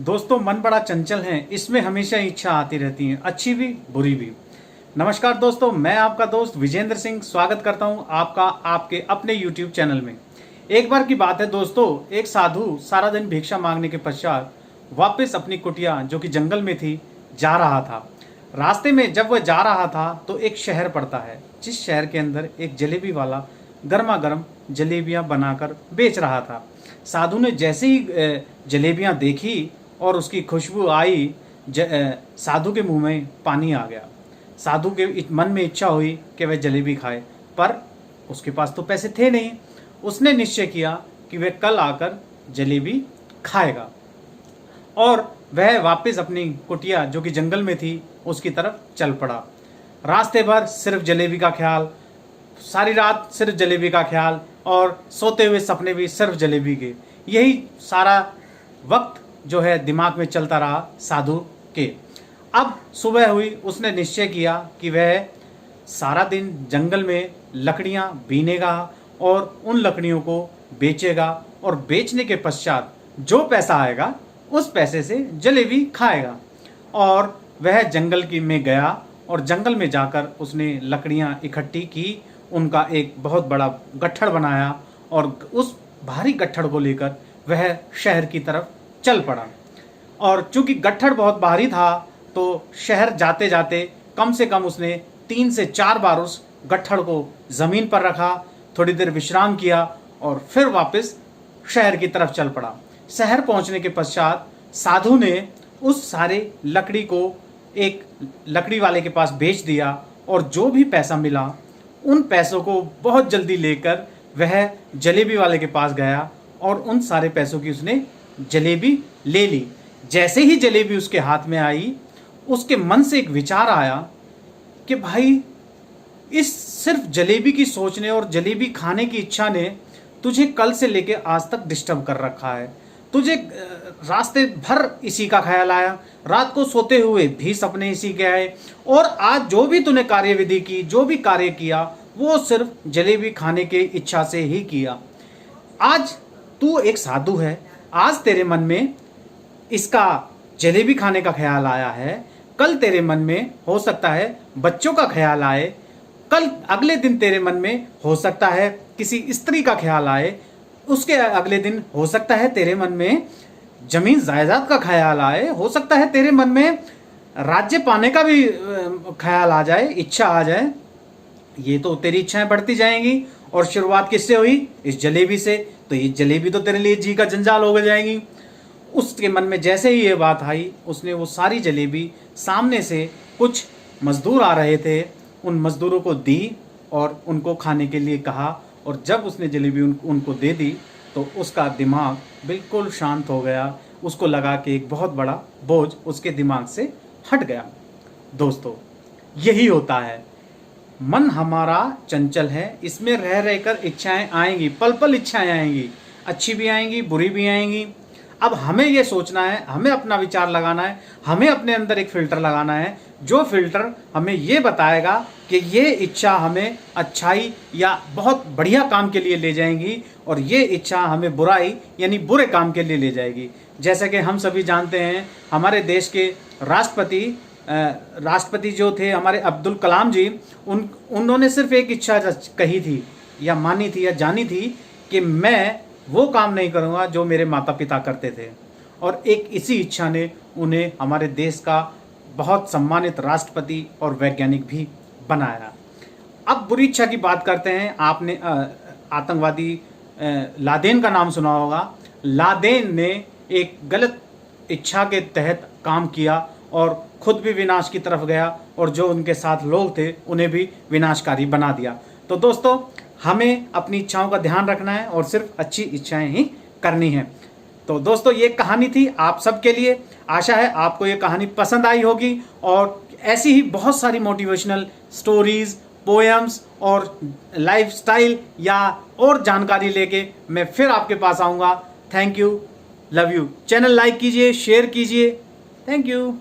दोस्तों, मन बड़ा चंचल है, इसमें हमेशा इच्छा आती रहती है, अच्छी भी बुरी भी। नमस्कार दोस्तों, मैं आपका दोस्त विजेंद्र सिंह स्वागत करता हूं आपका आपके अपने YouTube चैनल में। एक बार की बात है दोस्तों, एक साधु सारा दिन भिक्षा मांगने के पश्चात वापस अपनी कुटिया जो कि जंगल में थी जा रहा था। रास्ते में जब वह जा रहा था तो एक शहर पड़ता है, जिस शहर के अंदर एक जलेबी वाला गर्मा गर्म जलेबियां बनाकर बेच रहा था। साधु ने जैसे ही जलेबियां देखी और उसकी खुशबू आई, साधु के मुंह में पानी आ गया। साधु के मन में इच्छा हुई कि वह जलेबी खाए, पर उसके पास तो पैसे थे नहीं। उसने निश्चय किया कि वह कल आकर जलेबी खाएगा और वह वापस अपनी कुटिया जो कि जंगल में थी उसकी तरफ चल पड़ा। रास्ते भर सिर्फ जलेबी का ख्याल, सारी रात सिर्फ जलेबी का ख्याल और सोते हुए सपने भी सिर्फ जलेबी के। यही सारा वक्त जो है दिमाग में चलता रहा साधु के। अब सुबह हुई, उसने निश्चय किया कि वह सारा दिन जंगल में लकड़ियां बीनेगा और उन लकड़ियों को बेचेगा और बेचने के पश्चात जो पैसा आएगा उस पैसे से जलेबी खाएगा। और वह जंगल की में गया और जंगल में जाकर उसने लकड़ियां इकट्ठी की, उनका एक बहुत बड़ा गट्ठड़ बनाया और उस भारी गट्ठड़ को लेकर वह शहर की तरफ चल पड़ा। और चूंकि गट्ठड़ बहुत भारी था तो शहर जाते जाते कम से कम उसने 3 से 4 बार उस गट्ठड़ को जमीन पर रखा, थोड़ी देर विश्राम किया और फिर वापस शहर की तरफ चल पड़ा। शहर पहुंचने के पश्चात साधु ने उस सारे लकड़ी को एक लकड़ी वाले के पास बेच दिया और जो भी पैसा मिला उन पैसों को बहुत जल्दी लेकर वह जलेबी वाले के पास गया और उन सारे पैसों की उसने जलेबी ले ली। जैसे ही जलेबी उसके हाथ में आई, उसके मन से एक विचार आया कि भाई, इस सिर्फ जलेबी की सोचने और जलेबी खाने की इच्छा ने तुझे कल से लेके आज तक डिस्टर्ब कर रखा है। तुझे रास्ते भर इसी का ख्याल आया, रात को सोते हुए भी सपने इसी के आए और आज जो भी तूने कार्यविधि की, जो भी कार्य किया, वो सिर्फ जलेबी खाने की इच्छा से ही किया। आज तू एक साधु है, आज तेरे मन में इसका जलेबी खाने का ख्याल आया है, कल तेरे मन में हो सकता है बच्चों का ख्याल आए, कल अगले दिन तेरे मन में हो सकता है किसी स्त्री का ख्याल आए, उसके अगले दिन हो सकता है तेरे मन में जमीन जायदाद का ख्याल आए, हो सकता है तेरे मन में राज्य पाने का भी ख्याल आ जाए, इच्छा आ जाए। ये तो तेरी इच्छाएं बढ़ती जाएंगी और शुरुआत किससे हुई? इस जलेबी से। तो ये जलेबी तो तेरे लिए जी का जंजाल हो जाएगी। उसके मन में जैसे ही ये बात आई, उसने वो सारी जलेबी सामने से कुछ मजदूर आ रहे थे, उन मजदूरों को दी और उनको खाने के लिए कहा। और जब उसने जलेबी उनको दे दी तो उसका दिमाग बिल्कुल शांत हो गया। उसको लगा कि एक बहुत बड़ा बोझ उसके दिमाग से हट गया। दोस्तों, यही होता है, मन हमारा चंचल है, इसमें रह रहकर इच्छाएं आएंगी, पल पल इच्छाएं आएंगी, अच्छी भी आएंगी, बुरी भी आएंगी। अब हमें ये सोचना है, हमें अपना विचार लगाना है, हमें अपने अंदर एक फिल्टर लगाना है, जो फिल्टर हमें ये बताएगा कि ये इच्छा हमें अच्छाई या बहुत बढ़िया काम के लिए ले जाएंगी और ये इच्छा हमें बुराई यानी बुरे काम के लिए ले जाएगी। जैसा कि हम सभी जानते हैं, हमारे देश के राष्ट्रपति जो थे हमारे अब्दुल कलाम जी, उन्होंने सिर्फ एक इच्छा कही थी या मानी थी या जानी थी कि मैं वो काम नहीं करूँगा जो मेरे माता पिता करते थे। और एक इसी इच्छा ने उन्हें हमारे देश का बहुत सम्मानित राष्ट्रपति और वैज्ञानिक भी बनाया। अब बुरी इच्छा की बात करते हैं। आपने आतंकवादी लादेन का नाम सुना होगा। लादेन ने एक गलत इच्छा के तहत काम किया और खुद भी विनाश की तरफ गया और जो उनके साथ लोग थे उन्हें भी विनाशकारी बना दिया। तो दोस्तों, हमें अपनी इच्छाओं का ध्यान रखना है और सिर्फ अच्छी इच्छाएं ही करनी है। तो दोस्तों, ये कहानी थी आप सबके लिए। आशा है आपको ये कहानी पसंद आई होगी और ऐसी ही बहुत सारी मोटिवेशनल स्टोरीज, पोएम्स और लाइफस्टाइल या और जानकारी लेके मैं फिर आपके पास आऊँगा। Thank you, love you. Channel like कीजिए, शेयर कीजिए। Thank you.